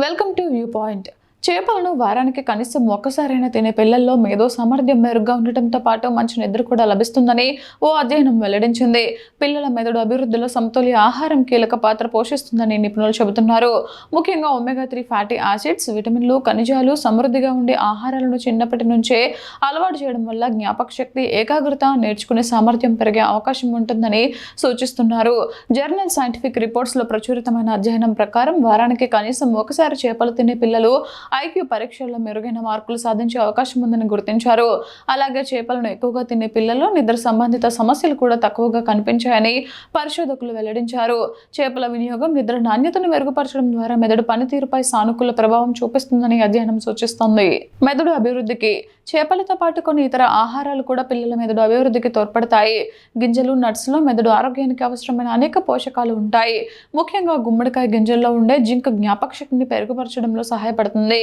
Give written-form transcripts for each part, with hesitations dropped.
Welcome to view point. చేపలను వారానికి కనీసం ఒక్కసారైనా తినే పిల్లల్లో మేధో సామర్థ్యం మెరుగ్గా ఉండటంతో పాటు మంచి నిద్ర కూడా లభిస్తుందని ఓ అధ్యయనం వెల్లడించింది. పిల్లల మెదడు అభివృద్ధిలో సమతుల్య ఆహారం కీలక పాత్ర పోషిస్తుందని నిపుణులు చెబుతున్నారు. ముఖ్యంగా ఒమేగా-3 ఫ్యాటీ యాసిడ్స్, విటమిన్లు, ఖనిజాలు సమృద్ధిగా ఉండే ఆహారాలను చిన్నప్పటి నుంచే అలవాటు చేయడం వల్ల జ్ఞాపక శక్తి, ఏకాగ్రత, నేర్చుకునే సామర్థ్యం పెరిగే అవకాశం ఉంటుందని సూచిస్తున్నారు. జర్నల్ సైంటిఫిక్ రిపోర్ట్స్లో ప్రచురితమైన అధ్యయనం ప్రకారం వారానికి కనీసం ఒకసారి చేపలు తినే పిల్లలు ఐక్యూ పరీక్షల్లో మెరుగైన మార్కులు సాధించే అవకాశం ఉందని గుర్తించారు. అలాగే చేపలను ఎక్కువగా తినే పిల్లల్లో నిద్ర సంబంధిత సమస్యలు కూడా తక్కువగా కనిపించాయని పరిశోధకులు వెల్లడించారు. చేపల వినియోగం నిద్ర నాణ్యతను మెరుగుపరచడం ద్వారా మెదడు పనితీరుపై సానుకూల ప్రభావం చూపిస్తుందని అధ్యయనం సూచిస్తోంది. మెదడు అభివృద్ధికి చేపలతో పాటు కొన్ని ఇతర ఆహారాలు కూడా పిల్లల మెదడు అభివృద్ధికి తోడ్పడతాయి. గింజలు, నట్స్లో మెదడు ఆరోగ్యానికి అవసరమైన అనేక పోషకాలు ఉంటాయి. ముఖ్యంగా గుమ్మడికాయ గింజల్లో ఉండే జింక్ జ్ఞాపక శక్తిని మెరుగుపరచడంలో సహాయపడుతుంది.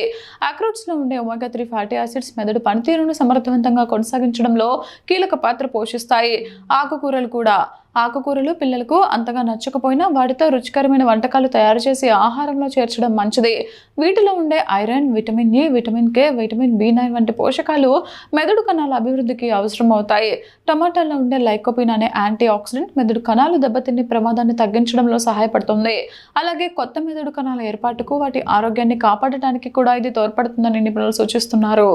అక్రూట్స్లో ఉండే ఒమేగా-3 ఫ్యాటీ యాసిడ్స్ మెదడు పనితీరును సమర్థవంతంగా కొనసాగించడంలో కీలక పాత్ర పోషిస్తాయి. ఆకుకూరలు పిల్లలకు అంతగా నచ్చకపోయినా వాటితో రుచికరమైన వంటకాలు తయారు చేసి ఆహారంలో చేర్చడం మంచిది. వీటిలో ఉండే iron, vitamin E, vitamin K, vitamin B nine వంటి పోషకాలు మెదడు కణాల అభివృద్ధికి అవసరం అవుతాయి. టమాటాల్లో ఉండే లైకోపిన్ అనే యాంటీ ఆక్సిడెంట్ మెదడు కణాలు దెబ్బతినే ప్రమాదాన్ని తగ్గించడంలో సహాయపడుతుంది. అలాగే కొత్త మెదడు కణాల ఏర్పాటుకు, వాటి ఆరోగ్యాన్ని కాపాడటానికి కూడా ఇది తోడ్పడుతుందని నిపుణులు సూచిస్తున్నారు.